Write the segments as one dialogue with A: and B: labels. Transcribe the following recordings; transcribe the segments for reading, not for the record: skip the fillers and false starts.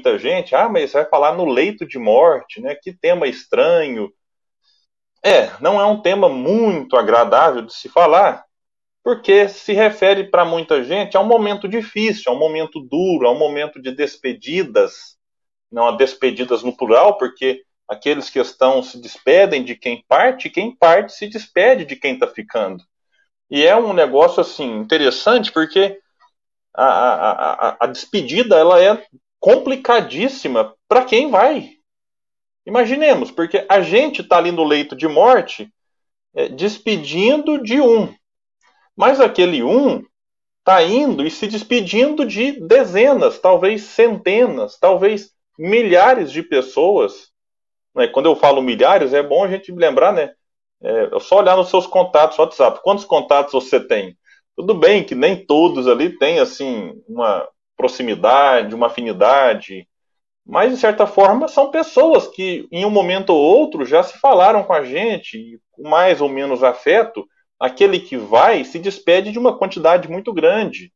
A: muita gente, mas você vai falar no leito de morte, né? Que tema estranho. Não é um tema muito agradável de se falar, porque se refere para muita gente a um momento difícil, a um momento duro, a um momento de despedidas, não a despedidas no plural, porque aqueles que estão se despedem de quem parte se despede de quem está ficando. E é um negócio assim interessante, porque a despedida ela é complicadíssima para quem vai. Imaginemos, porque a gente está ali no leito de morte, despedindo de um, mas aquele um está indo e se despedindo de dezenas, talvez centenas, talvez milhares de pessoas. Né? Quando eu falo milhares, é bom a gente lembrar, né? É só olhar nos seus contatos no WhatsApp. Quantos contatos você tem? Tudo bem que nem todos ali têm assim uma proximidade, uma afinidade, mas de certa forma são pessoas que em um momento ou outro já se falaram com a gente, com mais ou menos afeto. Aquele que vai se despede de uma quantidade muito grande.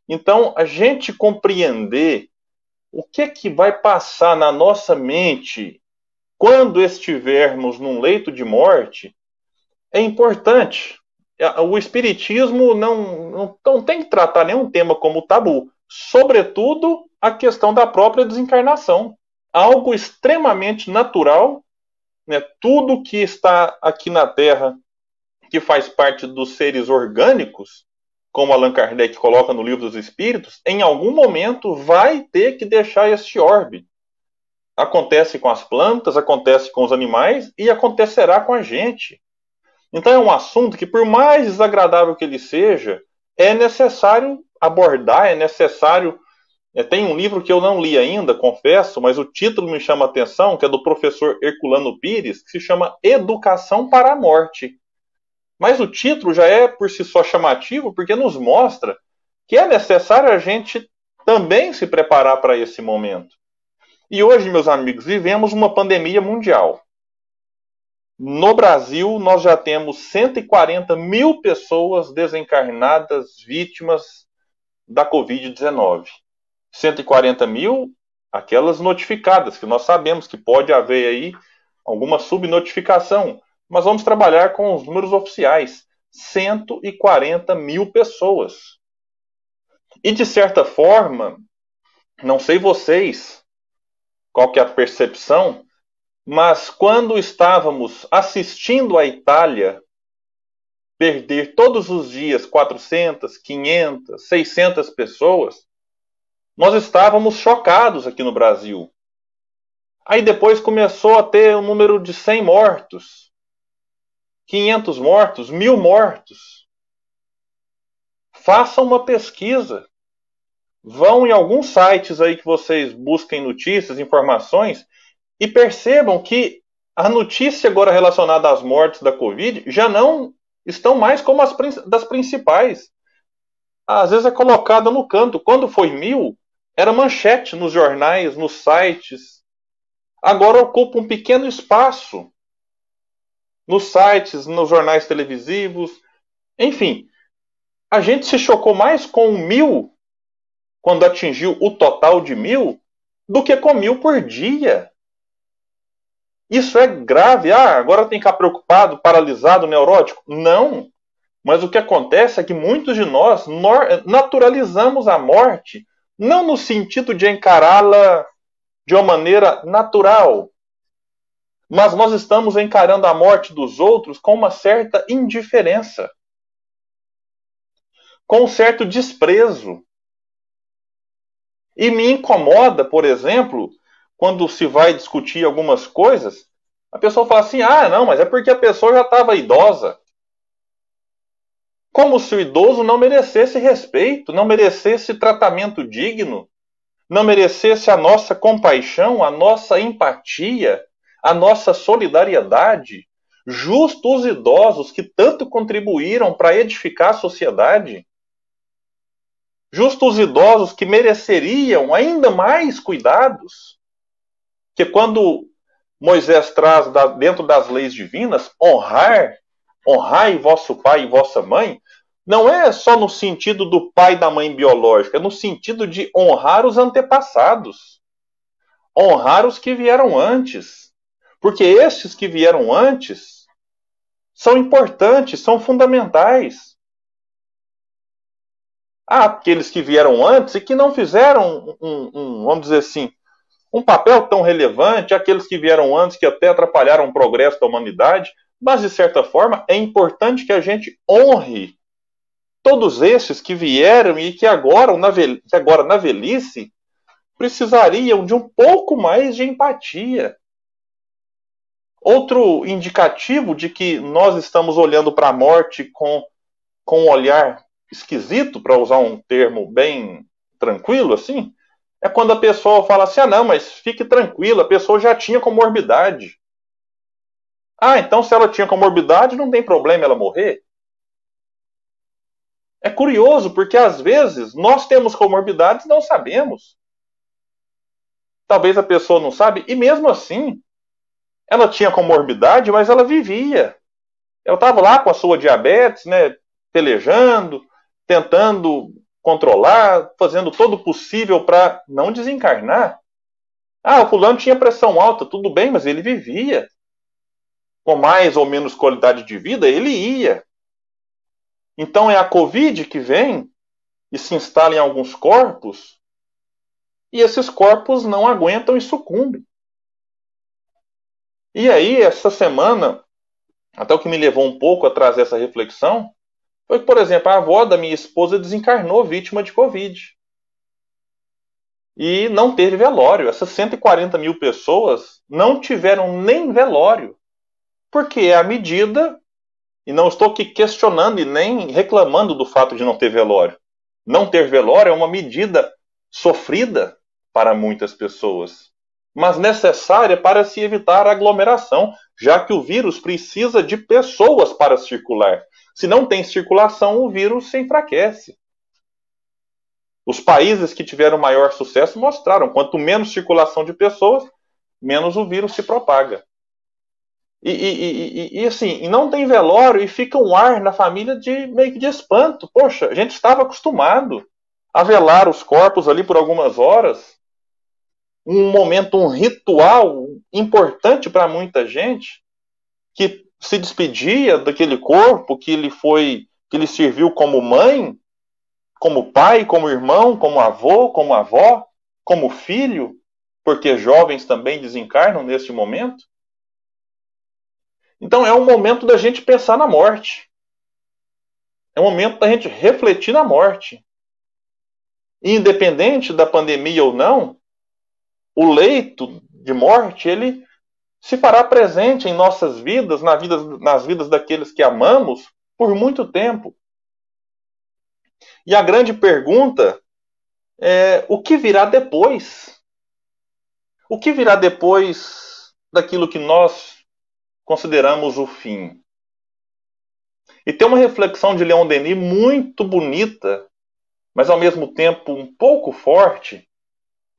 A: Então, a gente compreender o que vai passar na nossa mente quando estivermos num leito de morte é importante. O Espiritismo não tem que tratar nenhum tema como tabu, sobretudo a questão da própria desencarnação. Algo extremamente natural, né? Tudo que está aqui na Terra, que faz parte dos seres orgânicos, como Allan Kardec coloca no Livro dos Espíritos, em algum momento vai ter que deixar este orbe. Acontece com as plantas, acontece com os animais e acontecerá com a gente. Então é um assunto que, por mais desagradável que ele seja, é necessário abordar, é necessário... Tem um livro que eu não li ainda, confesso, mas o título me chama a atenção, que é do professor Herculano Pires, que se chama Educação para a Morte. Mas o título já é por si só chamativo, porque nos mostra que é necessário a gente também se preparar para esse momento. E hoje, meus amigos, vivemos uma pandemia mundial. No Brasil, nós já temos 140 mil pessoas desencarnadas, vítimas da Covid-19. 140 mil, aquelas notificadas, que nós sabemos que pode haver aí alguma subnotificação. Mas vamos trabalhar com os números oficiais. 140 mil pessoas. E, de certa forma, não sei vocês, qual que é a percepção, mas quando estávamos assistindo a Itália perder todos os dias 400, 500, 600 pessoas, nós estávamos chocados aqui no Brasil. Aí depois começou a ter um número de 100 mortos, 500 mortos, 1000 mortos. Façam uma pesquisa. Vão em alguns sites aí que vocês busquem notícias, informações, e percebam que a notícia agora relacionada às mortes da Covid já não estão mais como as das principais. Às vezes é colocada no canto. Quando foi 1000, era manchete nos jornais, nos sites. Agora ocupa um pequeno espaço nos sites, nos jornais televisivos. Enfim, a gente se chocou mais com 1000, quando atingiu o total de 1000, do que com 1000 por dia. Isso é grave. Agora tem que ficar preocupado, paralisado, neurótico? Não. Mas o que acontece é que muitos de nós naturalizamos a morte, não no sentido de encará-la de uma maneira natural, mas nós estamos encarando a morte dos outros com uma certa indiferença, com um certo desprezo. E me incomoda, por exemplo, quando se vai discutir algumas coisas, a pessoa fala assim, não, mas é porque a pessoa já estava idosa. Como se o idoso não merecesse respeito, não merecesse tratamento digno, não merecesse a nossa compaixão, a nossa empatia, a nossa solidariedade. Justo os idosos que tanto contribuíram para edificar a sociedade. Justo os idosos que mereceriam ainda mais cuidados. Que quando Moisés traz dentro das leis divinas, honrai vosso pai e vossa mãe, não é só no sentido do pai e da mãe biológica, é no sentido de honrar os antepassados. honrar os que vieram antes. Porque estes que vieram antes são importantes, são fundamentais. Há aqueles que vieram antes e que não fizeram vamos dizer assim, um papel tão relevante, aqueles que vieram antes que até atrapalharam o progresso da humanidade, mas de certa forma é importante que a gente honre todos esses que vieram e que agora na velhice precisariam de um pouco mais de empatia. Outro indicativo de que nós estamos olhando para a morte com um olhar esquisito, para usar um termo bem tranquilo assim, é quando a pessoa fala assim, não, mas fique tranquila, a pessoa já tinha comorbidade. Então se ela tinha comorbidade, não tem problema ela morrer? É curioso, porque às vezes nós temos comorbidades e não sabemos. Talvez a pessoa não sabe, e mesmo assim, ela tinha comorbidade, mas ela vivia. Ela estava lá com a sua diabetes, né, pelejando, tentando controlar, fazendo todo o possível para não desencarnar. O fulano tinha pressão alta, tudo bem, mas ele vivia. Com mais ou menos qualidade de vida, ele ia. Então é a Covid que vem e se instala em alguns corpos, e esses corpos não aguentam e sucumbem. E aí, essa semana, até o que me levou um pouco a trazer essa reflexão, foi que, por exemplo, a avó da minha esposa desencarnou vítima de Covid. E não teve velório. Essas 140 mil pessoas não tiveram nem velório. Porque é a medida, e não estou aqui questionando e nem reclamando do fato de não ter velório. Não ter velório é uma medida sofrida para muitas pessoas, mas necessária para se evitar a aglomeração, já que o vírus precisa de pessoas para circular. Se não tem circulação, o vírus se enfraquece. Os países que tiveram maior sucesso mostraram, quanto menos circulação de pessoas, menos o vírus se propaga. E assim, não tem velório e fica um ar na família de meio que de espanto. Poxa, a gente estava acostumado a velar os corpos ali por algumas horas. Um momento, um ritual importante para muita gente que se despedia daquele corpo que lhe serviu como mãe, como pai, como irmão, como avô, como avó, como filho, porque jovens também desencarnam neste momento. Então é um momento da gente pensar na morte. É um momento da gente refletir na morte. E independente da pandemia ou não, o leito de morte, ele se fará presente em nossas vidas, nas vidas daqueles que amamos, por muito tempo. E a grande pergunta é: o que virá depois? O que virá depois daquilo que nós consideramos o fim? E tem uma reflexão de Leon Denis muito bonita, mas ao mesmo tempo um pouco forte,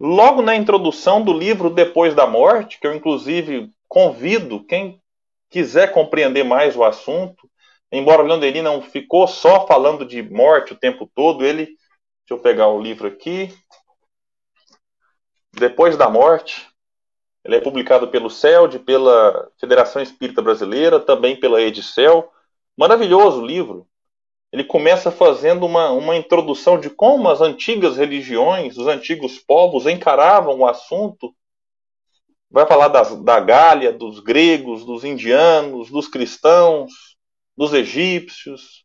A: logo na introdução do livro Depois da Morte, que eu inclusive convido quem quiser compreender mais o assunto, embora Leon Denis não ficou só falando de morte o tempo todo, deixa eu pegar o livro aqui, Depois da Morte, ele é publicado pelo CELD, pela Federação Espírita Brasileira, também pela Edicel, maravilhoso livro. Ele começa fazendo uma introdução de como as antigas religiões, os antigos povos encaravam o assunto. Vai falar da Gália, dos gregos, dos indianos, dos cristãos, dos egípcios.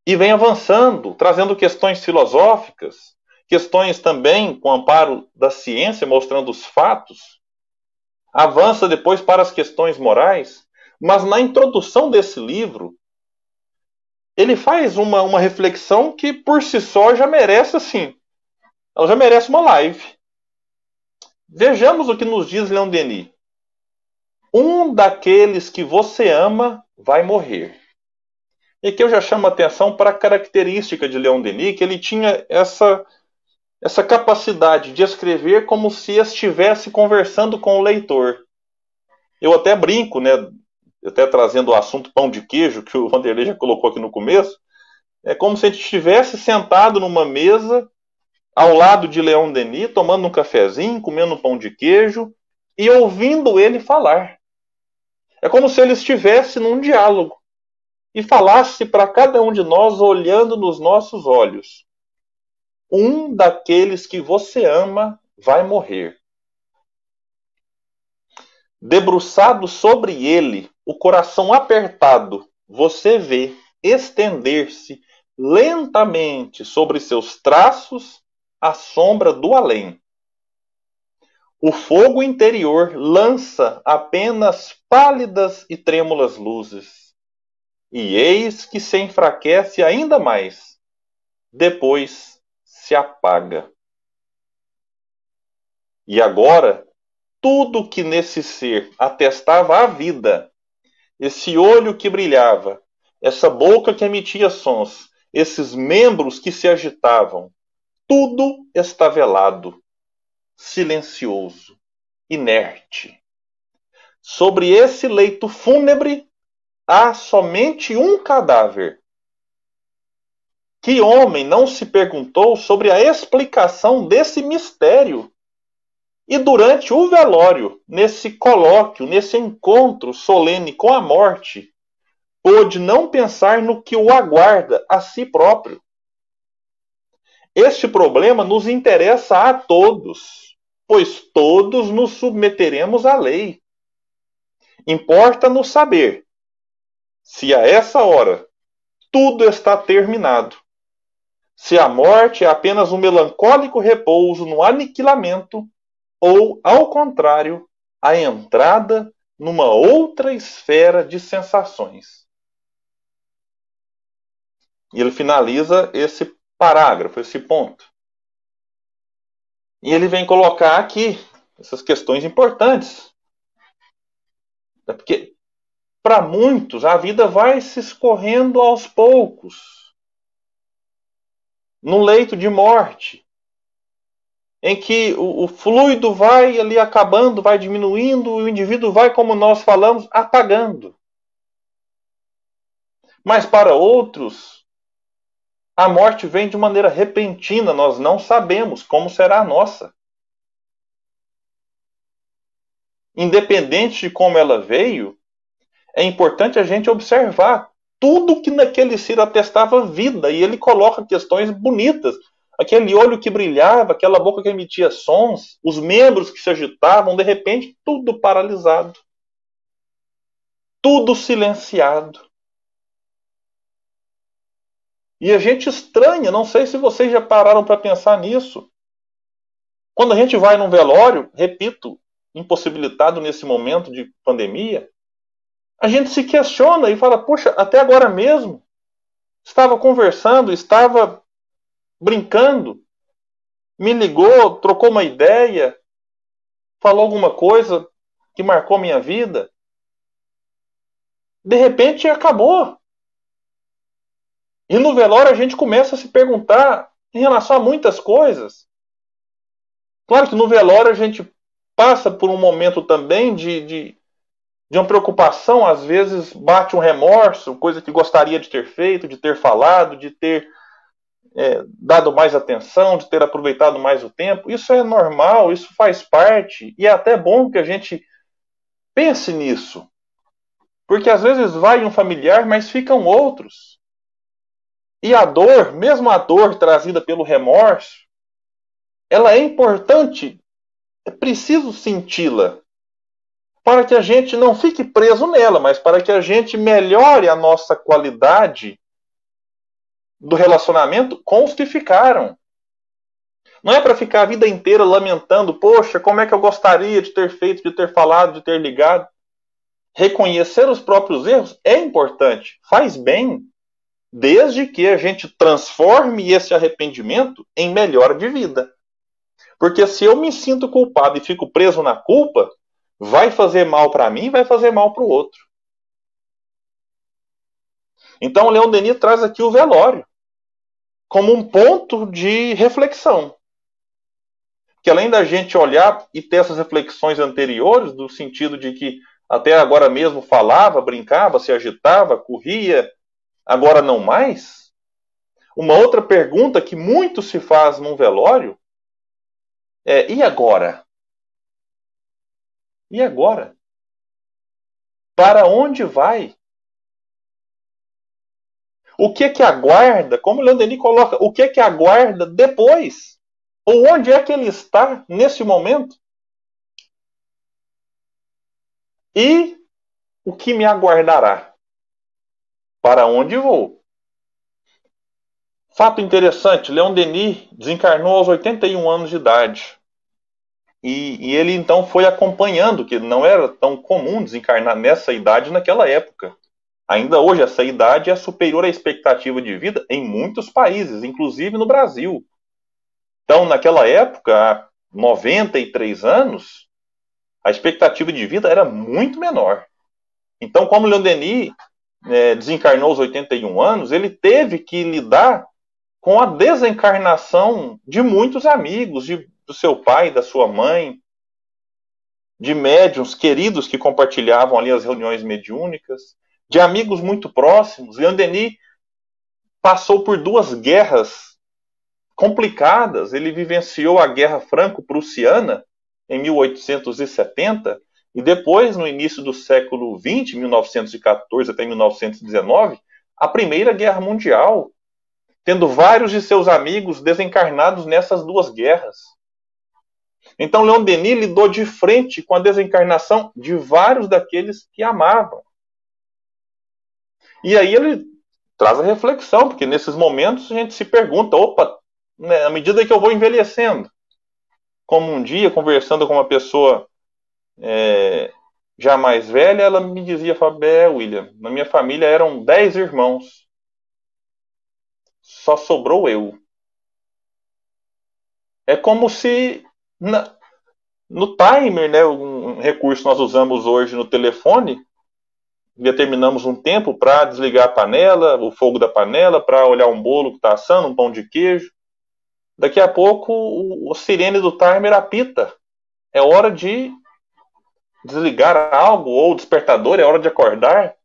A: E vem avançando, trazendo questões filosóficas, questões também com amparo da ciência, mostrando os fatos. Avança depois para as questões morais. Mas na introdução desse livro, ele faz uma reflexão que por si só já merece assim, ela já merece uma live. Vejamos o que nos diz Leon Denis. Um daqueles que você ama vai morrer. E aqui eu já chamo a atenção para a característica de Leon Denis, que ele tinha essa capacidade de escrever como se estivesse conversando com o leitor. Eu até brinco, né? Até trazendo o assunto pão de queijo, que o Vanderlei já colocou aqui no começo, é como se a gente estivesse sentado numa mesa ao lado de Leon Denis, tomando um cafezinho, comendo um pão de queijo e ouvindo ele falar. É como se ele estivesse num diálogo e falasse para cada um de nós, olhando nos nossos olhos: um daqueles que você ama vai morrer. Debruçado sobre ele, o coração apertado, você vê estender-se lentamente sobre seus traços a sombra do além. O fogo interior lança apenas pálidas e trêmulas luzes. E eis que se enfraquece ainda mais. Depois se apaga. E agora, tudo que nesse ser atestava a vida, esse olho que brilhava, essa boca que emitia sons, esses membros que se agitavam, tudo está velado, silencioso, inerte. Sobre esse leito fúnebre há somente um cadáver. Que homem não se perguntou sobre a explicação desse mistério? E durante o velório, nesse colóquio, nesse encontro solene com a morte, pôde não pensar no que o aguarda a si próprio. Este problema nos interessa a todos, pois todos nos submeteremos à lei. Importa-nos saber se a essa hora tudo está terminado, se a morte é apenas um melancólico repouso no aniquilamento, ou, ao contrário, a entrada numa outra esfera de sensações. E ele finaliza esse parágrafo, esse ponto. E ele vem colocar aqui essas questões importantes. Porque, para muitos, a vida vai se escorrendo aos poucos, no leito de morte, em que o fluido vai ali acabando, vai diminuindo, o indivíduo vai, como nós falamos, apagando. Mas para outros, a morte vem de maneira repentina, nós não sabemos como será a nossa. Independente de como ela veio, é importante a gente observar tudo que naquele ser atestava vida, e ele coloca questões bonitas. Aquele olho que brilhava, aquela boca que emitia sons, os membros que se agitavam, de repente, tudo paralisado. Tudo silenciado. E a gente estranha, não sei se vocês já pararam para pensar nisso. Quando a gente vai num velório, repito, impossibilitado nesse momento de pandemia, a gente se questiona e fala, puxa, até agora mesmo, estava conversando, estava brincando, me ligou, trocou uma ideia, falou alguma coisa que marcou minha vida. De repente acabou. E no velório a gente começa a se perguntar em relação a muitas coisas. Claro que no velório a gente passa por um momento também de uma preocupação, às vezes bate um remorso, coisa que gostaria de ter feito, de ter falado, de ter dado mais atenção, de ter aproveitado mais o tempo. Isso é normal, isso faz parte, e é até bom que a gente pense nisso. Porque às vezes vai um familiar, mas ficam outros. E a dor, mesmo a dor trazida pelo remorso, ela é importante, é preciso senti-la, para que a gente não fique preso nela, mas para que a gente melhore a nossa qualidade do relacionamento com os que ficaram. Não é para ficar a vida inteira lamentando, poxa, como é que eu gostaria de ter feito, de ter falado, de ter ligado. Reconhecer os próprios erros é importante, faz bem, desde que a gente transforme esse arrependimento em melhora de vida. Porque se eu me sinto culpado e fico preso na culpa, vai fazer mal para mim e vai fazer mal para o outro. Então o Leon Denis traz aqui o velório como um ponto de reflexão. Que além da gente olhar e ter essas reflexões anteriores, do sentido de que até agora mesmo falava, brincava, se agitava, corria, agora não mais, Uma outra pergunta que muito se faz num velório é: e agora? E agora? Para onde vai? O que que aguarda? Como o Leon Denis coloca, o que que aguarda depois? Ou onde é que ele está nesse momento? E o que me aguardará? Para onde vou? Fato interessante, Leon Denis desencarnou aos 81 anos de idade. E ele então foi acompanhando, que não era tão comum desencarnar nessa idade naquela época. Ainda hoje, essa idade é superior à expectativa de vida em muitos países, inclusive no Brasil. Então, naquela época, há 93 anos, a expectativa de vida era muito menor. Então, como Leon Denis desencarnou aos 81 anos, ele teve que lidar com a desencarnação de muitos amigos, do seu pai, da sua mãe, de médiuns queridos que compartilhavam ali as reuniões mediúnicas, de amigos muito próximos. Leon Denis passou por duas guerras complicadas. Ele vivenciou a Guerra Franco-Prussiana em 1870 e depois, no início do século XX, 1914 até 1919, a Primeira Guerra Mundial, tendo vários de seus amigos desencarnados nessas duas guerras. Então, Leon Denis lidou de frente com a desencarnação de vários daqueles que amavam. E aí ele traz a reflexão, porque nesses momentos a gente se pergunta, opa, né, à medida que eu vou envelhecendo, como um dia, conversando com uma pessoa já mais velha, ela me dizia, William, na minha família eram 10 irmãos, só sobrou eu. É como se no timer, né, um recurso que nós usamos hoje no telefone, determinamos um tempo para desligar a panela, o fogo da panela, para olhar um bolo que está assando, um pão de queijo. Daqui a pouco o sirene do timer apita. É hora de desligar algo, ou o despertador, é hora de acordar.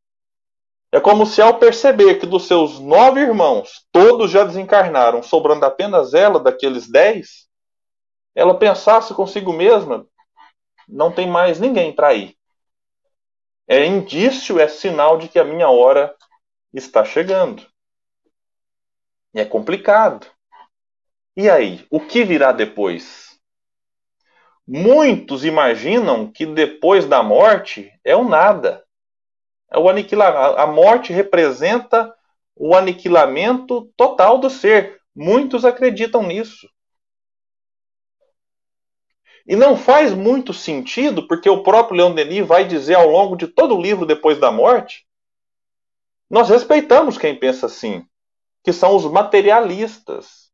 A: É como se ao perceber que dos seus 9 irmãos, todos já desencarnaram, sobrando apenas ela, daqueles 10, ela pensasse consigo mesma, não tem mais ninguém para ir. É indício, é sinal de que a minha hora está chegando. E é complicado. E aí, o que virá depois? Muitos imaginam que depois da morte é o nada. É o aniquilamento. A morte representa o aniquilamento total do ser. Muitos acreditam nisso. E não faz muito sentido, porque o próprio Leon Denis vai dizer ao longo de todo o livro Depois da Morte, nós respeitamos quem pensa assim, que são os materialistas.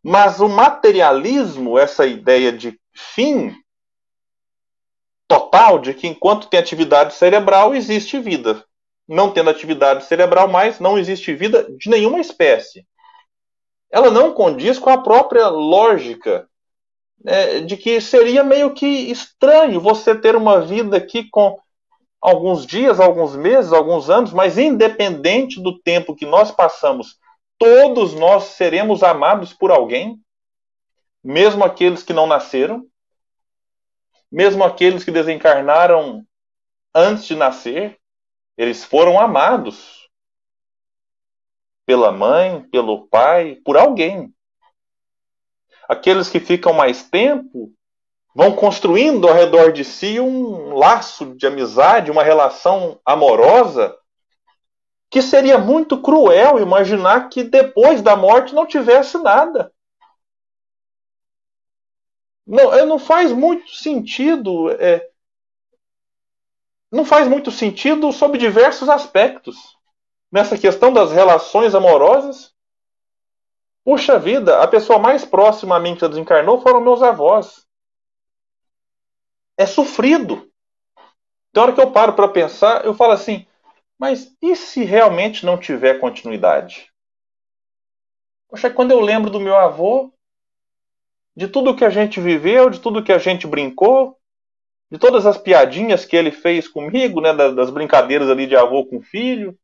A: Mas o materialismo, essa ideia de fim total, de que enquanto tem atividade cerebral, existe vida. Não tendo atividade cerebral mais, não existe vida de nenhuma espécie. Ela não condiz com a própria lógica de que seria meio que estranho você ter uma vida aqui com alguns dias, alguns meses, alguns anos, mas independente do tempo que nós passamos, todos nós seremos amados por alguém, mesmo aqueles que não nasceram, mesmo aqueles que desencarnaram antes de nascer, eles foram amados pela mãe, pelo pai, por alguém. Aqueles que ficam mais tempo vão construindo ao redor de si um laço de amizade, uma relação amorosa, que seria muito cruel imaginar que depois da morte não tivesse nada. Não faz muito sentido. Não faz muito sentido sob diversos aspectos. Nessa questão das relações amorosas, puxa vida, a pessoa mais próxima a mim que desencarnou foram meus avós. É sofrido. Tem hora que eu paro para pensar, eu falo assim, mas e se realmente não tiver continuidade? Poxa, quando eu lembro do meu avô, de tudo que a gente viveu, de tudo que a gente brincou, de todas as piadinhas que ele fez comigo, né, das brincadeiras ali de avô com filho,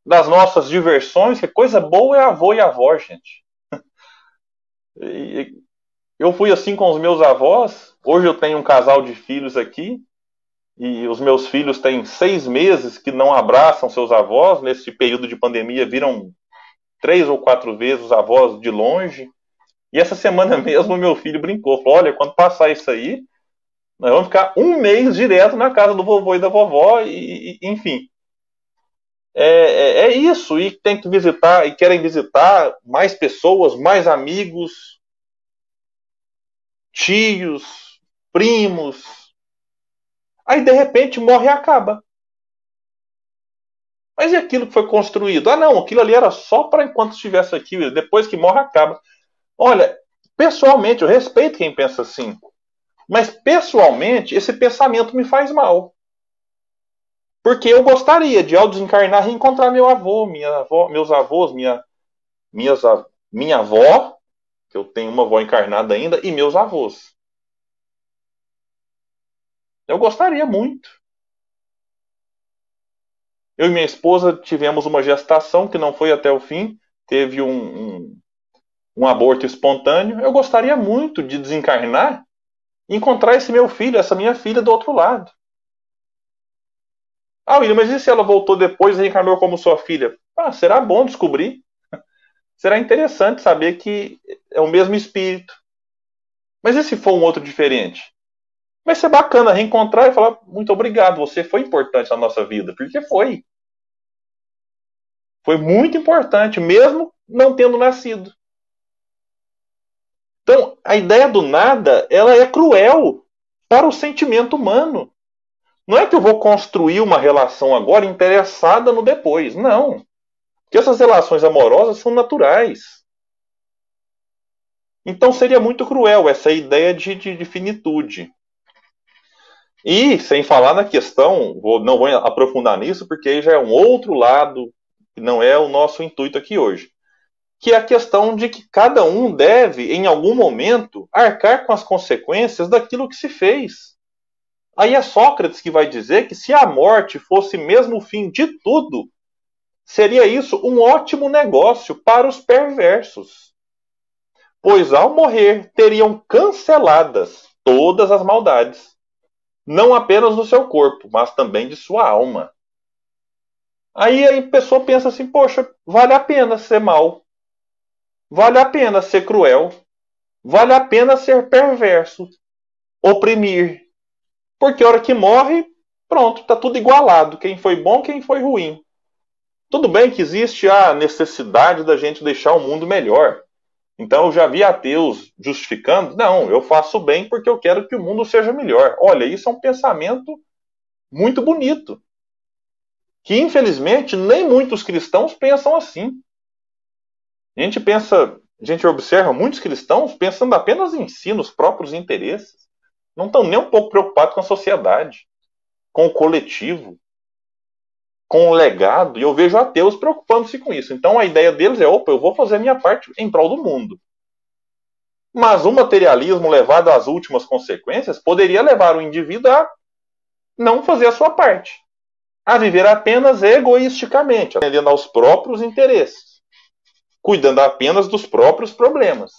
A: das nossas diversões, que coisa boa é avô e avó, gente. E eu fui assim com os meus avós. Hoje eu tenho um casal de filhos aqui, e os meus filhos têm 6 meses que não abraçam seus avós. Nesse período de pandemia, viram 3 ou 4 vezes os avós de longe. E essa semana mesmo meu filho brincou, falou, olha, quando passar isso aí, nós vamos ficar um mês direto na casa do vovô e da vovó, enfim. É isso, e tem que visitar, e querem visitar mais pessoas, mais amigos, tios, primos. Aí de repente morre e acaba. Mas e aquilo que foi construído? Ah, não, aquilo ali era só para enquanto estivesse aqui, depois que morre acaba. Olha, pessoalmente, eu respeito quem pensa assim. Mas pessoalmente, esse pensamento me faz mal. Porque eu gostaria de, ao desencarnar, reencontrar meu avô, meus avós, minha avó, que eu tenho uma avó encarnada ainda, e meus avós. Eu gostaria muito. Eu e minha esposa tivemos uma gestação que não foi até o fim, teve um aborto espontâneo. Eu gostaria muito de desencarnar e encontrar esse meu filho, essa minha filha do outro lado. Ah, William, mas e se ela voltou depois e reencarnou como sua filha? Ah, será bom descobrir. Será interessante saber que é o mesmo espírito. Mas e se for um outro diferente? Vai ser bacana reencontrar e falar muito obrigado, você foi importante na nossa vida. Porque foi. Foi muito importante, mesmo não tendo nascido. Então, a ideia do nada, ela é cruel para o sentimento humano. Não é que eu vou construir uma relação agora interessada no depois. Não. Porque essas relações amorosas são naturais. Então seria muito cruel essa ideia de finitude. E, sem falar na questão, não vou aprofundar nisso, porque aí já é um outro lado, que não é o nosso intuito aqui hoje. Que é a questão de que cada um deve, em algum momento, arcar com as consequências daquilo que se fez. Aí é Sócrates que vai dizer que se a morte fosse mesmo o fim de tudo, seria isso um ótimo negócio para os perversos. Pois ao morrer teriam canceladas todas as maldades, não apenas do seu corpo, mas também de sua alma. Aí a pessoa pensa assim, poxa, vale a pena ser mal, vale a pena ser cruel, vale a pena ser perverso, oprimir. Porque a hora que morre, pronto, está tudo igualado, quem foi bom, quem foi ruim. Tudo bem que existe a necessidade da gente deixar o mundo melhor. Então eu já vi ateus justificando, não, eu faço bem porque eu quero que o mundo seja melhor. Olha, isso é um pensamento muito bonito. Que infelizmente nem muitos cristãos pensam assim. A gente observa muitos cristãos pensando apenas em si, nos próprios interesses. Não estão nem um pouco preocupados com a sociedade, com o coletivo, com o legado, e eu vejo ateus preocupando-se com isso. Então a ideia deles é, opa, eu vou fazer a minha parte em prol do mundo. Mas o materialismo levado às últimas consequências poderia levar o indivíduo a não fazer a sua parte, a viver apenas egoisticamente, atendendo aos próprios interesses, cuidando apenas dos próprios problemas.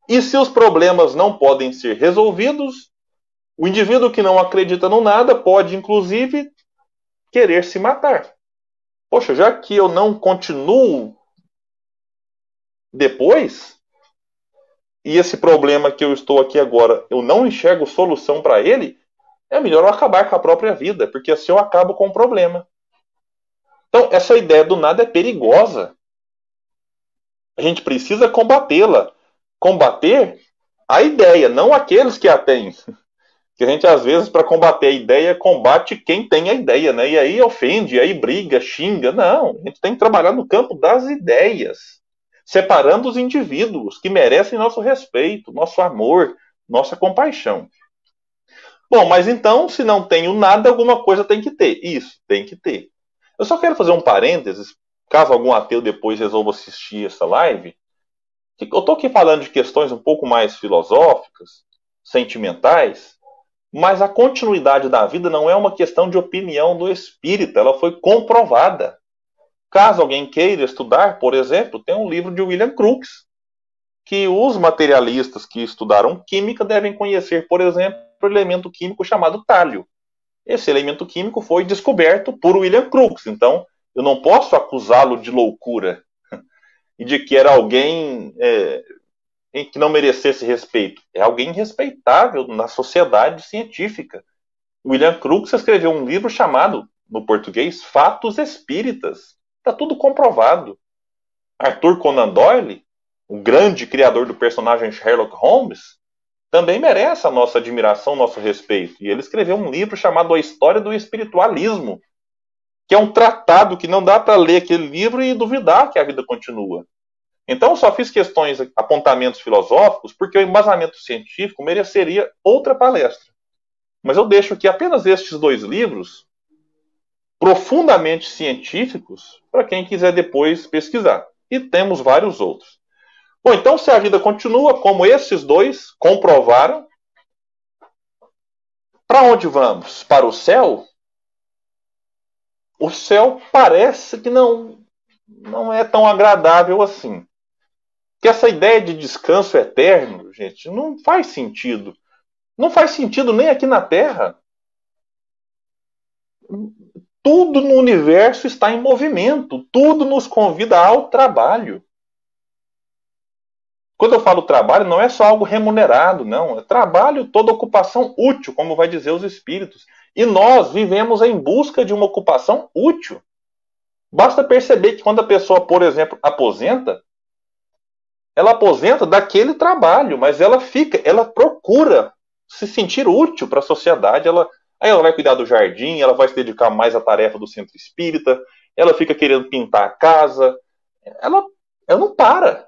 A: E se os problemas não podem ser resolvidos, o indivíduo que não acredita no nada pode, inclusive, querer se matar. Poxa, já que eu não continuo depois, e esse problema que eu estou aqui agora, eu não enxergo solução para ele, é melhor eu acabar com a própria vida, porque assim eu acabo com o problema. Então, essa ideia do nada é perigosa. A gente precisa combatê-la. Combater a ideia, não aqueles que a têm. Que a gente, às vezes, para combater a ideia, combate quem tem a ideia, né? E aí ofende, aí briga, xinga. Não, a gente tem que trabalhar no campo das ideias, separando os indivíduos que merecem nosso respeito, nosso amor, nossa compaixão. Bom, mas então, se não tenho nada, alguma coisa tem que ter. Isso, tem que ter. Eu só quero fazer um parênteses, caso algum ateu depois resolva assistir essa live. Eu estou aqui falando de questões um pouco mais filosóficas, sentimentais, mas a continuidade da vida não é uma questão de opinião do espírita, ela foi comprovada. Caso alguém queira estudar, por exemplo, tem um livro de William Crookes, que os materialistas que estudaram química devem conhecer, por exemplo, o elemento químico chamado tálio. Esse elemento químico foi descoberto por William Crookes, então eu não posso acusá-lo de loucura e de que era alguém que não merecesse respeito. É alguém respeitável na sociedade científica. William Crookes escreveu um livro chamado, no português, Fatos Espíritas. Está tudo comprovado. Arthur Conan Doyle, o grande criador do personagem Sherlock Holmes, também merece a nossa admiração, nosso respeito. E ele escreveu um livro chamado A História do Espiritualismo, que é um tratado que não dá para ler aquele livro e duvidar que a vida continua. Então, eu só fiz questões, apontamentos filosóficos, porque o embasamento científico mereceria outra palestra. Mas eu deixo aqui apenas estes 2 livros, profundamente científicos, para quem quiser depois pesquisar. E temos vários outros. Bom, então, se a vida continua, como esses 2 comprovaram, para onde vamos? Para o céu? O céu parece que não é tão agradável assim. Que essa ideia de descanso eterno, gente, não faz sentido. Não faz sentido nem aqui na Terra. Tudo no universo está em movimento. Tudo nos convida ao trabalho. Quando eu falo trabalho, não é só algo remunerado, não. É trabalho, toda ocupação útil, como vai dizer os espíritos. E nós vivemos em busca de uma ocupação útil. Basta perceber que quando a pessoa, por exemplo, aposenta, ela aposenta daquele trabalho, mas ela procura se sentir útil para a sociedade. Aí ela vai cuidar do jardim, ela vai se dedicar mais à tarefa do centro espírita, ela fica querendo pintar a casa, ela não para.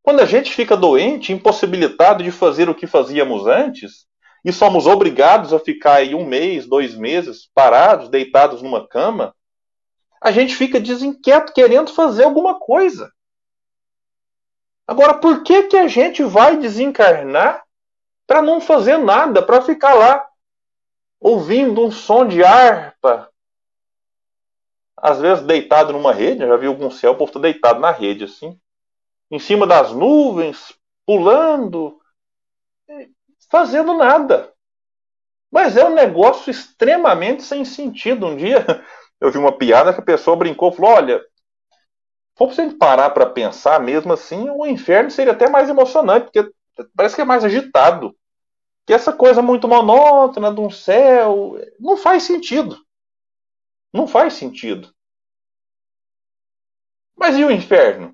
A: Quando a gente fica doente, impossibilitado de fazer o que fazíamos antes, e somos obrigados a ficar aí 1 mês, 2 meses, parados, deitados numa cama, a gente fica desinquieto, querendo fazer alguma coisa. Agora, por que a gente vai desencarnar para não fazer nada, para ficar lá ouvindo um som de harpa? Às vezes deitado numa rede, eu já vi algum céu, o povo está deitado na rede, assim, em cima das nuvens, pulando, fazendo nada. Mas é um negócio extremamente sem sentido. Um dia eu vi uma piada que a pessoa brincou, falou, olha, se for pra gente parar para pensar mesmo assim, o inferno seria até mais emocionante, porque parece que é mais agitado. Que essa coisa muito monótona de um céu não faz sentido. Não faz sentido. Mas e o inferno?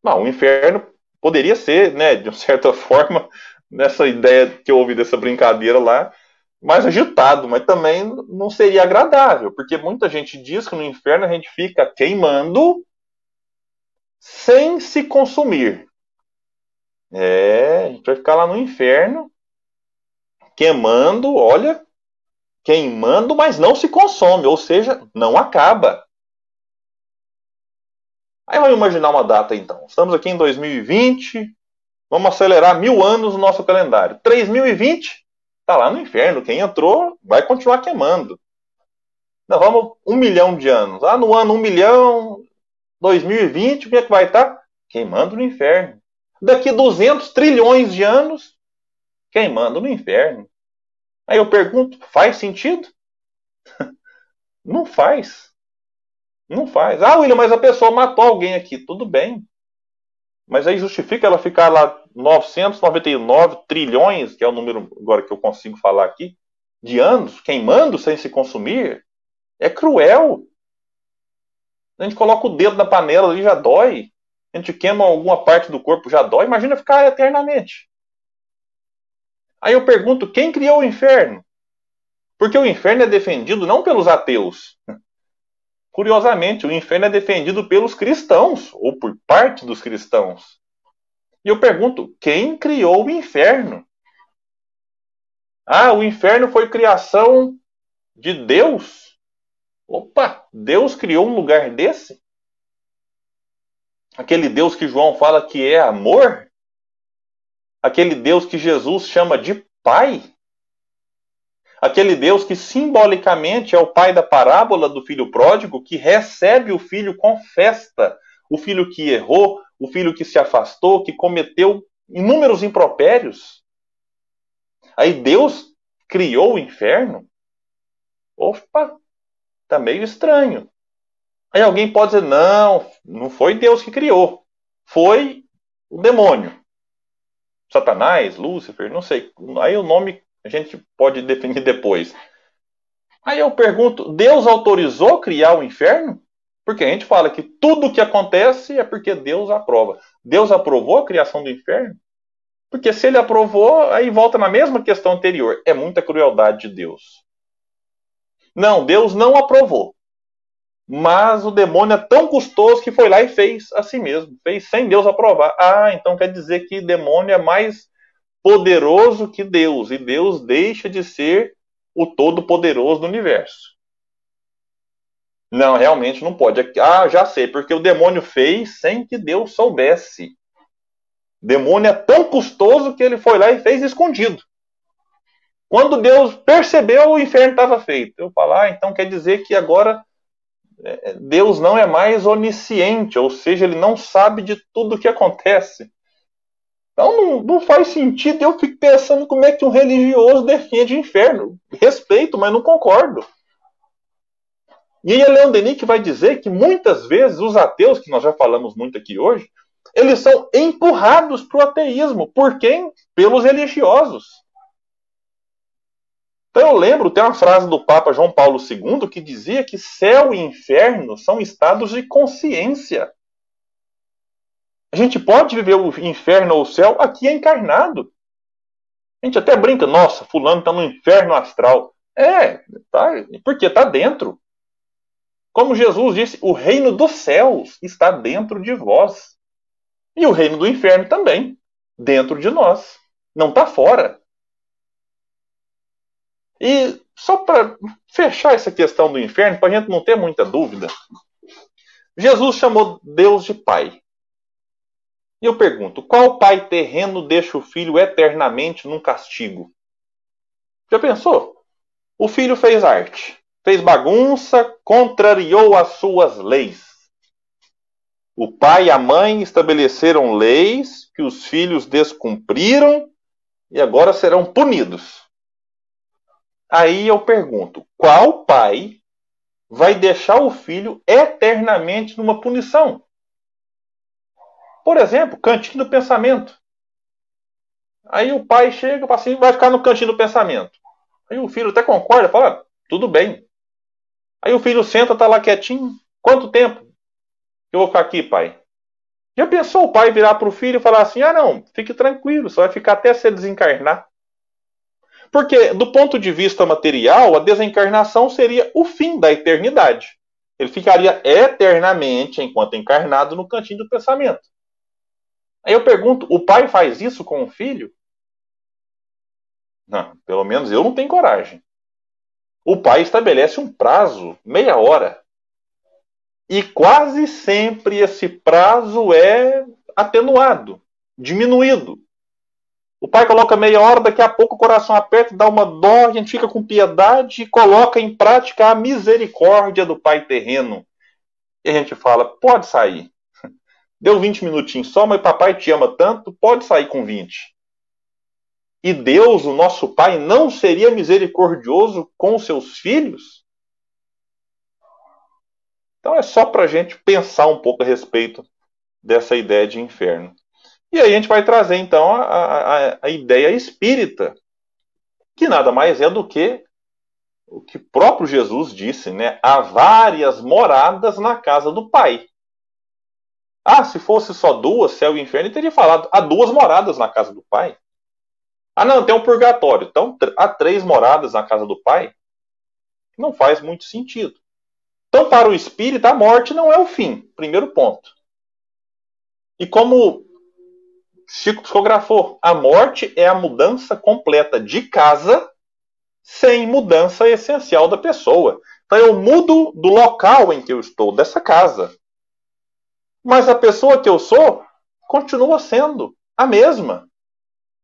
A: Não, o inferno poderia ser, né, de uma certa forma, nessa ideia que eu ouvi dessa brincadeira lá, mais agitado, mas também não seria agradável, porque muita gente diz que no inferno a gente fica queimando sem se consumir. A gente vai ficar lá no inferno queimando, olha, queimando, mas não se consome, ou seja, não acaba. Aí vamos imaginar uma data então. Estamos aqui em 2020, vamos acelerar 1000 anos no nosso calendário. 3020, está lá no inferno. Quem entrou vai continuar queimando. Nós vamos 1 milhão de anos. No ano 1 milhão, 2020, o que é que vai estar? Queimando no inferno. Daqui 200 trilhões de anos, queimando no inferno. Aí eu pergunto, faz sentido? Não faz. Não faz. William, mas a pessoa matou alguém aqui. Tudo bem. Mas aí justifica ela ficar lá 999 trilhões, que é o número agora que eu consigo falar aqui, de anos, queimando sem se consumir? É cruel. A gente coloca o dedo na panela ali, já dói. A gente queima alguma parte do corpo, já dói. Imagina ficar eternamente. Aí eu pergunto, quem criou o inferno? Porque o inferno é defendido não pelos ateus. Curiosamente, o inferno é defendido pelos cristãos, ou por parte dos cristãos. E eu pergunto, quem criou o inferno? O inferno foi criação de Deus? Opa, Deus criou um lugar desse? Aquele Deus que João fala que é amor? Aquele Deus que Jesus chama de Pai? Aquele Deus que simbolicamente é o pai da parábola do filho pródigo, que recebe o filho com festa. O filho que errou, o filho que se afastou, que cometeu inúmeros impropérios. Aí Deus criou o inferno? Opa, tá meio estranho. Aí alguém pode dizer, não, não foi Deus que criou. Foi o demônio. Satanás, Lúcifer, não sei. Aí o nome a gente pode definir depois. Aí eu pergunto, Deus autorizou criar o inferno? Porque a gente fala que tudo que acontece é porque Deus aprova. Deus aprovou a criação do inferno? Porque se ele aprovou, aí volta na mesma questão anterior. É muita crueldade de Deus. Não, Deus não aprovou. Mas o demônio é tão custoso que foi lá e fez a si mesmo. Fez sem Deus aprovar. Ah, então quer dizer que demônio é mais poderoso que Deus. E Deus deixa de ser o todo-poderoso do universo. Não, realmente não pode. Ah, já sei, porque o demônio fez sem que Deus soubesse. O demônio é tão custoso que ele foi lá e fez escondido. Quando Deus percebeu, o inferno estava feito. Eu falo, então quer dizer que agora Deus não é mais onisciente, ou seja, ele não sabe de tudo o que acontece. Então não faz sentido. Eu fico pensando como é que um religioso defende o inferno. Respeito, mas não concordo. E aí Leon Denis vai dizer que muitas vezes os ateus, que nós já falamos muito aqui hoje, eles são empurrados para o ateísmo. Por quem? Pelos religiosos. Então eu lembro, tem uma frase do Papa João Paulo II que dizia que céu e inferno são estados de consciência. A gente pode viver o inferno ou o céu aqui encarnado. A gente até brinca, nossa, fulano está no inferno astral. Tá, porque está dentro. Como Jesus disse, o reino dos céus está dentro de vós. E o reino do inferno também, dentro de nós. Não está fora. E só para fechar essa questão do inferno, para a gente não ter muita dúvida, Jesus chamou Deus de Pai. E eu pergunto, qual pai terreno deixa o filho eternamente num castigo? Já pensou? O filho fez arte, fez bagunça, contrariou as suas leis. O pai e a mãe estabeleceram leis que os filhos descumpriram e agora serão punidos. Aí eu pergunto, qual pai vai deixar o filho eternamente numa punição? Por exemplo, cantinho do pensamento. Aí o pai chega e fala assim, vai ficar no cantinho do pensamento. Aí o filho até concorda, fala, tudo bem. Aí o filho senta, tá lá quietinho. Quanto tempo que eu vou ficar aqui, pai? Já pensou o pai virar para o filho e falar assim, não, fique tranquilo, você vai ficar até se desencarnar. Porque, do ponto de vista material, a desencarnação seria o fim da eternidade. Ele ficaria eternamente, enquanto encarnado, no cantinho do pensamento. Aí eu pergunto, o pai faz isso com o filho? Não, pelo menos eu não tenho coragem. O pai estabelece um prazo, meia hora. E quase sempre esse prazo é atenuado, diminuído. O pai coloca meia hora, daqui a pouco o coração aperta, dá uma dó, a gente fica com piedade e coloca em prática a misericórdia do pai terreno. E a gente fala, pode sair. Deu 20 minutinhos só, mas papai te ama tanto, pode sair com 20. E Deus, o nosso pai, não seria misericordioso com os seus filhos? Então é só para a gente pensar um pouco a respeito dessa ideia de inferno. E aí a gente vai trazer, então, a ideia espírita, que nada mais é do que o que próprio Jesus disse, né? Há várias moradas na casa do Pai. Se fosse só duas, céu e inferno, ele teria falado, há duas moradas na casa do Pai. Não, tem um purgatório. Então, há 3 moradas na casa do Pai? Não faz muito sentido. Então, para o espírita, a morte não é o fim. Primeiro ponto. E como Chico psicografou, a morte é a mudança completa de casa sem mudança essencial da pessoa. Então eu mudo do local em que eu estou, dessa casa. Mas a pessoa que eu sou continua sendo a mesma.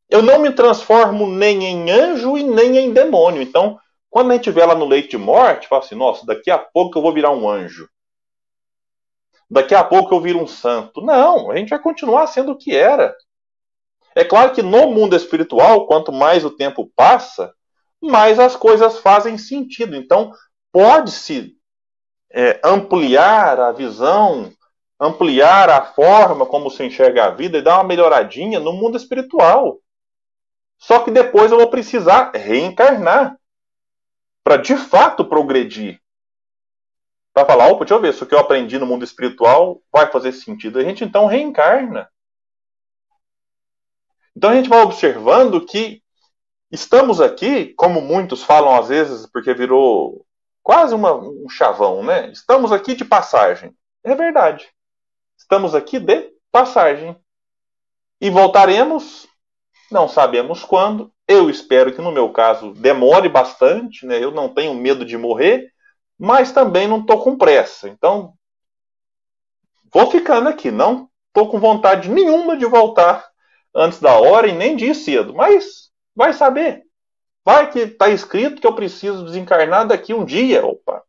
A: Eu não me transformo nem em anjo e nem em demônio. Então, quando a gente vê ela no leito de morte, fala assim, nossa, daqui a pouco eu vou virar um anjo. Daqui a pouco eu viro um santo. Não, a gente vai continuar sendo o que era. É claro que no mundo espiritual, quanto mais o tempo passa, mais as coisas fazem sentido. Então, pode-se ampliar a visão, ampliar a forma como se enxerga a vida e dar uma melhoradinha no mundo espiritual. Só que depois eu vou precisar reencarnar para de fato progredir. Para falar, opa, deixa eu ver, isso que eu aprendi no mundo espiritual vai fazer sentido. A gente então reencarna. Então a gente vai observando que estamos aqui, como muitos falam às vezes, porque virou quase um chavão, né? Estamos aqui de passagem. É verdade. Estamos aqui de passagem. E voltaremos, não sabemos quando. Eu espero que no meu caso demore bastante, né? Eu não tenho medo de morrer, mas também não estou com pressa. Então, vou ficando aqui. Não estou com vontade nenhuma de voltar antes da hora e nem de ir cedo. Mas vai saber. Vai que está escrito que eu preciso desencarnar daqui um dia. Opa!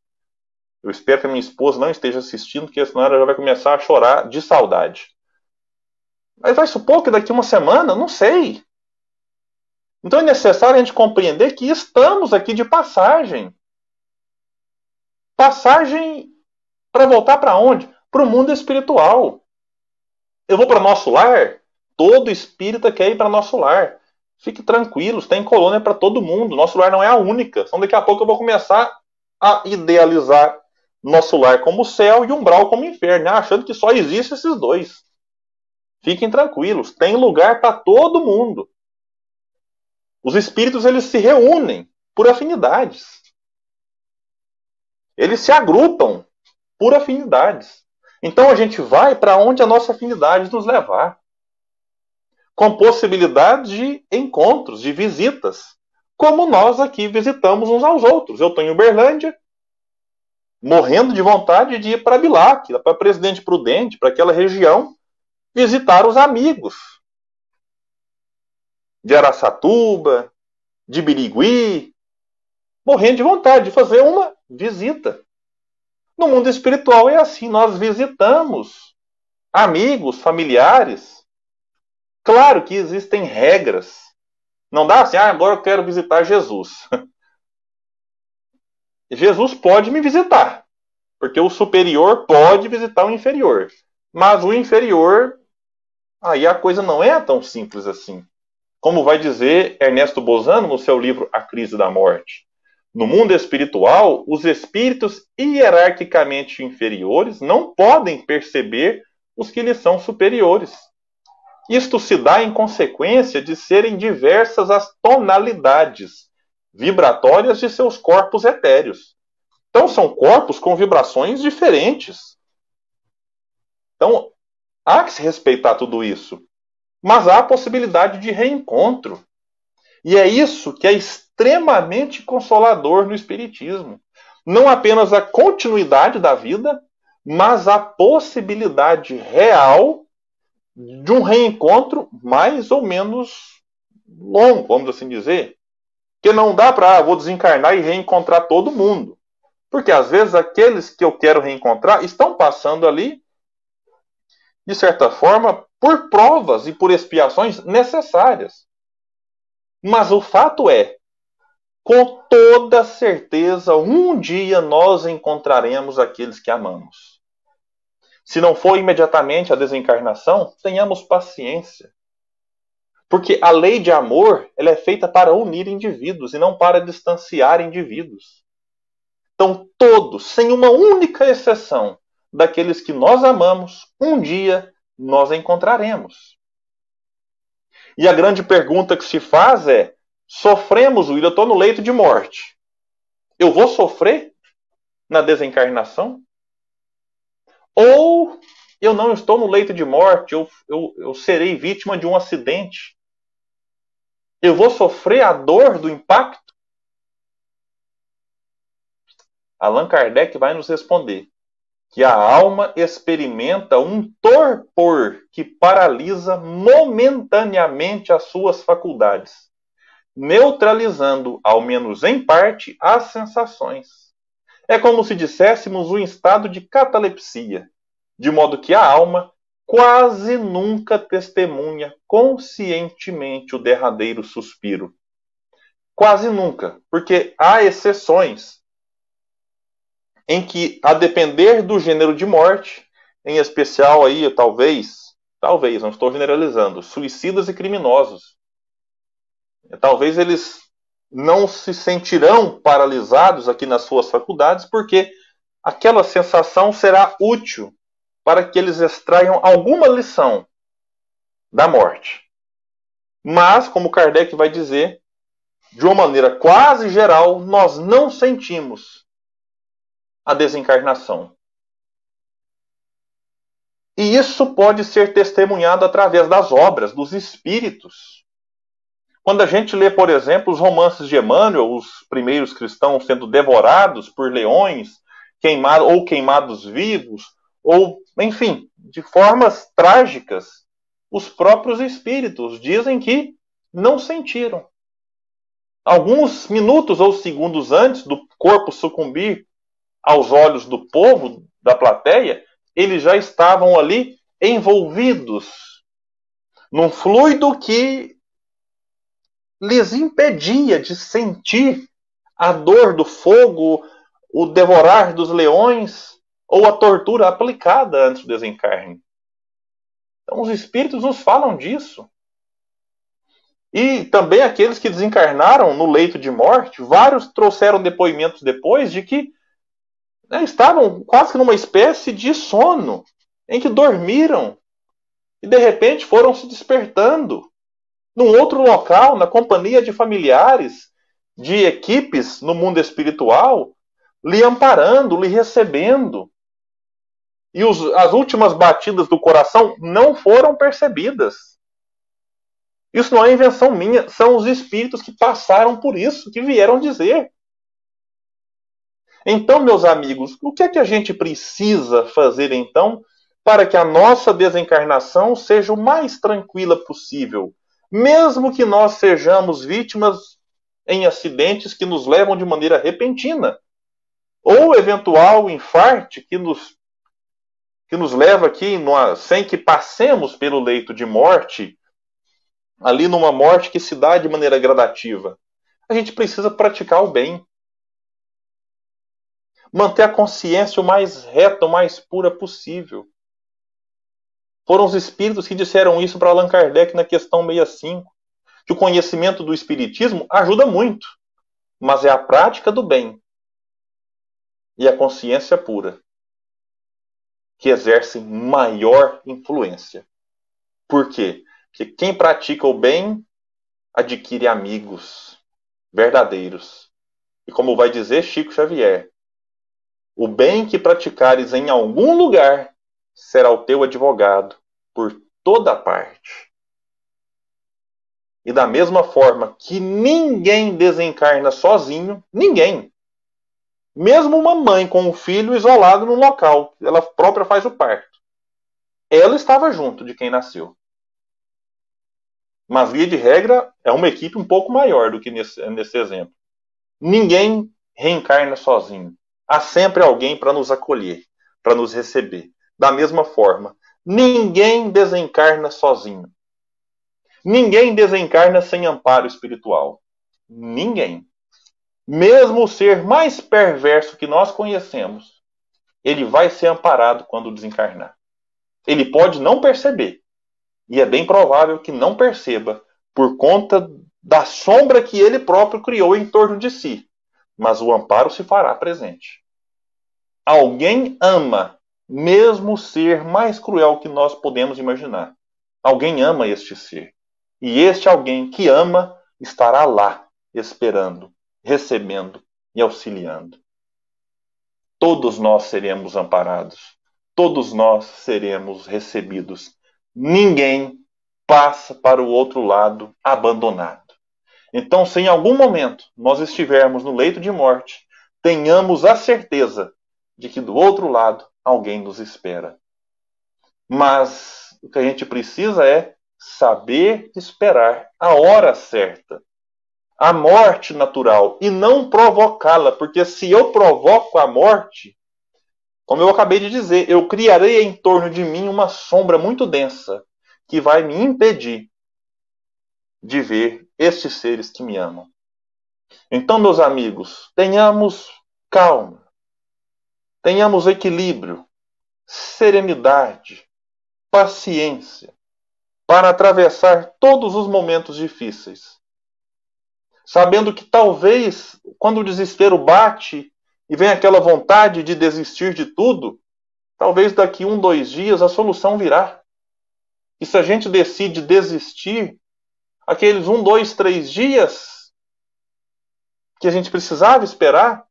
A: Eu espero que a minha esposa não esteja assistindo, porque senão ela já vai começar a chorar de saudade. Mas vai supor que daqui uma semana? Não sei. Então é necessário a gente compreender que estamos aqui de passagem. Passagem para voltar para onde? Para o mundo espiritual. Eu vou para nosso lar? Todo espírita quer ir para nosso lar. Fique tranquilos, tem colônia para todo mundo. Nosso lar não é a única. Então daqui a pouco eu vou começar a idealizar nosso lar como céu e umbral como inferno, achando que só existem esses dois. Fiquem tranquilos, tem lugar para todo mundo. Os espíritos eles se reúnem por afinidades. Eles se agrupam por afinidades. Então a gente vai para onde a nossa afinidade nos levar. Com possibilidade de encontros, de visitas. Como nós aqui visitamos uns aos outros. Eu estou em Uberlândia, morrendo de vontade de ir para Bilac, para Presidente Prudente, para aquela região, visitar os amigos. De Araçatuba, de Birigui, morrendo de vontade de fazer uma visita. No mundo espiritual é assim, nós visitamos amigos, familiares. Claro que existem regras. Não dá assim, agora eu quero visitar Jesus. Jesus pode me visitar, porque o superior pode visitar o inferior. Mas o inferior, aí a coisa não é tão simples assim. Como vai dizer Ernesto Bozano no seu livro A Crise da Morte. No mundo espiritual, os espíritos hierarquicamente inferiores não podem perceber os que lhes são superiores. Isto se dá em consequência de serem diversas as tonalidades vibratórias de seus corpos etéreos. Então, são corpos com vibrações diferentes. Então, há que se respeitar tudo isso. Mas há a possibilidade de reencontro. E é isso que é extremamente consolador no Espiritismo. Não apenas a continuidade da vida, mas a possibilidade real de um reencontro mais ou menos longo, vamos assim dizer. Porque não dá para, vou desencarnar e reencontrar todo mundo. Porque às vezes aqueles que eu quero reencontrar estão passando ali, de certa forma, por provas e por expiações necessárias. Mas o fato é, com toda certeza, um dia nós encontraremos aqueles que amamos. Se não for imediatamente a desencarnação, tenhamos paciência. Porque a lei de amor ela é feita para unir indivíduos e não para distanciar indivíduos. Então, todos, sem uma única exceção, daqueles que nós amamos, um dia nós encontraremos. E a grande pergunta que se faz é: sofremos, Will, eu estou no leito de morte. Eu vou sofrer na desencarnação? Ou eu não estou no leito de morte, eu serei vítima de um acidente? Eu vou sofrer a dor do impacto? Allan Kardec vai nos responder. que a alma experimenta um torpor que paralisa momentaneamente as suas faculdades, neutralizando, ao menos em parte, as sensações. É como se disséssemos um estado de catalepsia, de modo que a alma quase nunca testemunha conscientemente o derradeiro suspiro. Quase nunca, porque há exceções em que, a depender do gênero de morte, em especial aí, talvez, não estou generalizando, suicidas e criminosos, talvez eles não se sentirão paralisados aqui nas suas faculdades, porque aquela sensação será útil para que eles extraiam alguma lição da morte. Mas, como Kardec vai dizer, de uma maneira quase geral, nós não sentimos a desencarnação. E isso pode ser testemunhado através das obras, dos espíritos. Quando a gente lê, por exemplo, os romances de Emmanuel, os primeiros cristãos sendo devorados por leões, queimados vivos, ou, enfim, de formas trágicas, os próprios espíritos dizem que não sentiram. Alguns minutos ou segundos antes do corpo sucumbir aos olhos do povo, da plateia, eles já estavam ali envolvidos num fluido que lhes impedia de sentir a dor do fogo, o devorar dos leões ou a tortura aplicada antes do desencarne. Então os espíritos nos falam disso. E também aqueles que desencarnaram no leito de morte, vários trouxeram depoimentos depois de que estavam quase que numa espécie de sono, em que dormiram e de repente foram se despertando num outro local, na companhia de familiares, de equipes no mundo espiritual, lhe amparando, lhe recebendo. E as últimas batidas do coração não foram percebidas. Isso não é invenção minha, são os espíritos que passaram por isso, que vieram dizer. Então, meus amigos, o que é que a gente precisa fazer então para que a nossa desencarnação seja o mais tranquila possível, mesmo que nós sejamos vítimas em acidentes que nos levam de maneira repentina, ou eventual infarte que nos leva aqui sem que passemos pelo leito de morte, ali numa morte que se dá de maneira gradativa. A gente precisa praticar o bem. Manter a consciência o mais reta, o mais pura possível. Foram os espíritos que disseram isso para Allan Kardec na questão 65, que o conhecimento do espiritismo ajuda muito, mas é a prática do bem e a consciência pura que exercem maior influência. Por quê? Porque quem pratica o bem adquire amigos verdadeiros. E como vai dizer Chico Xavier, o bem que praticares em algum lugar será o teu advogado por toda parte. E da mesma forma que ninguém desencarna sozinho, ninguém. Mesmo uma mãe com um filho isolado num local, ela própria faz o parto. Ela estava junto de quem nasceu. Mas, via de regra, é uma equipe um pouco maior do que nesse exemplo. Ninguém reencarna sozinho. Há sempre alguém para nos acolher, para nos receber. Da mesma forma, ninguém desencarna sozinho. Ninguém desencarna sem amparo espiritual. Ninguém. Mesmo o ser mais perverso que nós conhecemos, ele vai ser amparado quando desencarnar. Ele pode não perceber. E é bem provável que não perceba, por conta da sombra que ele próprio criou em torno de si. Mas o amparo se fará presente. Alguém ama, mesmo o ser mais cruel que nós podemos imaginar. Alguém ama este ser. E este alguém que ama estará lá, esperando, recebendo e auxiliando. Todos nós seremos amparados. Todos nós seremos recebidos. Ninguém passa para o outro lado abandonado. Então, se em algum momento nós estivermos no leito de morte, tenhamos a certeza de que do outro lado alguém nos espera. Mas o que a gente precisa é saber esperar a hora certa, a morte natural, e não provocá-la, porque se eu provoco a morte, como eu acabei de dizer, eu criarei em torno de mim uma sombra muito densa que vai me impedir de ver estes seres que me amam. Então, meus amigos, tenhamos calma, tenhamos equilíbrio, serenidade, paciência para atravessar todos os momentos difíceis, sabendo que talvez, quando o desespero bate e vem aquela vontade de desistir de tudo, talvez daqui 1, 2 dias a solução virá. E se a gente decide desistir, aqueles 1, 2, 3 dias que a gente precisava esperar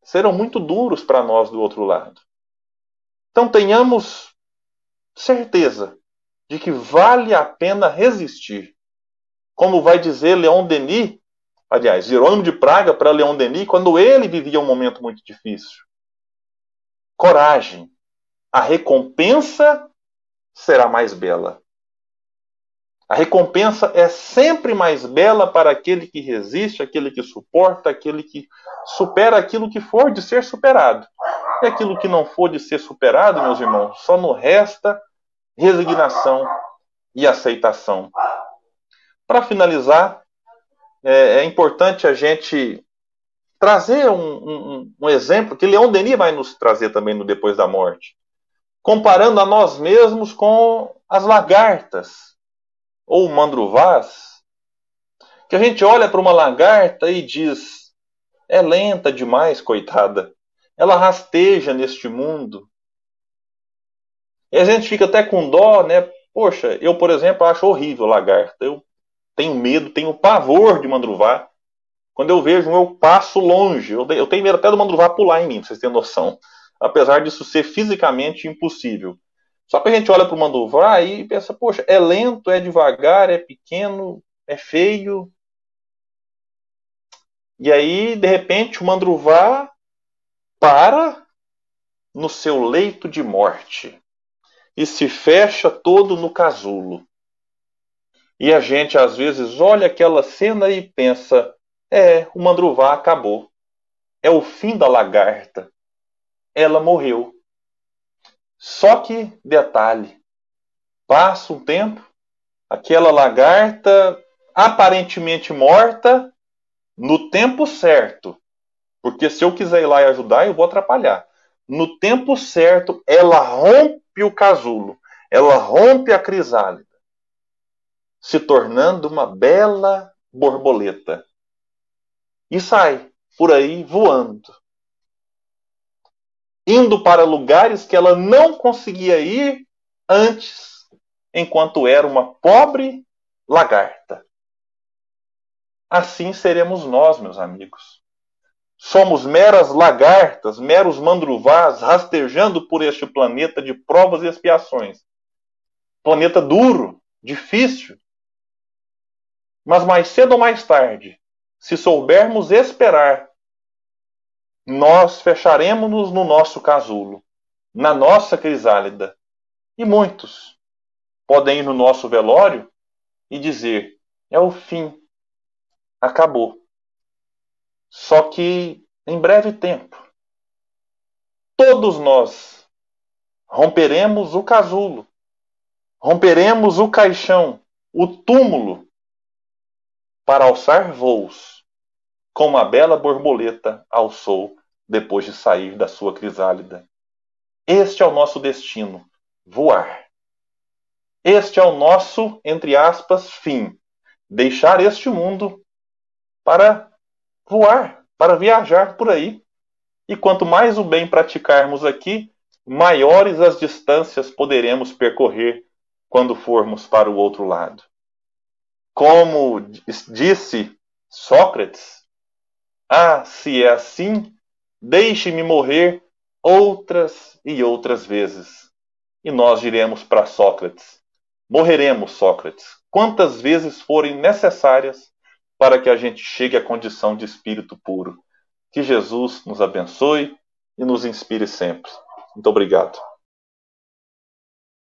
A: serão muito duros para nós do outro lado. Então tenhamos certeza de que vale a pena resistir. Como vai dizer Leon Denis, aliás, Jerônimo de Praga para Leon Denis, quando ele vivia um momento muito difícil. Coragem, a recompensa será mais bela. A recompensa é sempre mais bela para aquele que resiste, aquele que suporta, aquele que supera aquilo que for de ser superado. E aquilo que não for de ser superado, meus irmãos, só nos resta resignação e aceitação. Para finalizar, é importante a gente trazer um exemplo que Leon Denis vai nos trazer também no Depois da Morte, comparando a nós mesmos com as lagartas ou mandruvás, que a gente olha para uma lagarta e diz: é lenta demais, coitada. Ela rasteja neste mundo. E a gente fica até com dó, né? Poxa, eu, por exemplo, acho horrível lagarta. Eu tenho medo, tenho pavor de mandruvá. Quando eu vejo um, eu passo longe. Eu tenho medo até do mandruvá pular em mim, pra vocês terem noção. Apesar disso ser fisicamente impossível. Só que a gente olha para o mandruvá e pensa: poxa, é lento, é devagar, é pequeno, é feio. E aí, de repente, o mandruvá para no seu leito de morte e se fecha todo no casulo. E a gente, às vezes, olha aquela cena e pensa: o mandruvá acabou. É o fim da lagarta. Ela morreu. Só que, detalhe, passa um tempo, aquela lagarta aparentemente morta no tempo certo. Porque se eu quiser ir lá e ajudar, eu vou atrapalhar. No tempo certo, ela rompe o casulo. Ela rompe a crisálida, se tornando uma bela borboleta. E sai por aí voando, indo para lugares que ela não conseguia ir antes, enquanto era uma pobre lagarta. Assim seremos nós, meus amigos. Somos meras lagartas, meros mandruvás, rastejando por este planeta de provas e expiações. Planeta duro, difícil. Mas mais cedo ou mais tarde, se soubermos esperar, nós fecharemos-nos no nosso casulo, na nossa crisálida. E muitos podem ir no nosso velório e dizer: é o fim, acabou. Só que, em breve tempo, todos nós romperemos o casulo, romperemos o caixão, o túmulo, para alçar voos, como a bela borboleta alçou depois de sair da sua crisálida. Este é o nosso destino, voar. Este é o nosso, entre aspas, fim. Deixar este mundo para voar, para viajar por aí. E quanto mais o bem praticarmos aqui, maiores as distâncias poderemos percorrer quando formos para o outro lado. Como disse Sócrates: se é assim, deixe-me morrer outras e outras vezes. E nós diremos para Sócrates: morreremos, Sócrates, quantas vezes forem necessárias para que a gente chegue à condição de espírito puro. Que Jesus nos abençoe e nos inspire sempre. Muito obrigado.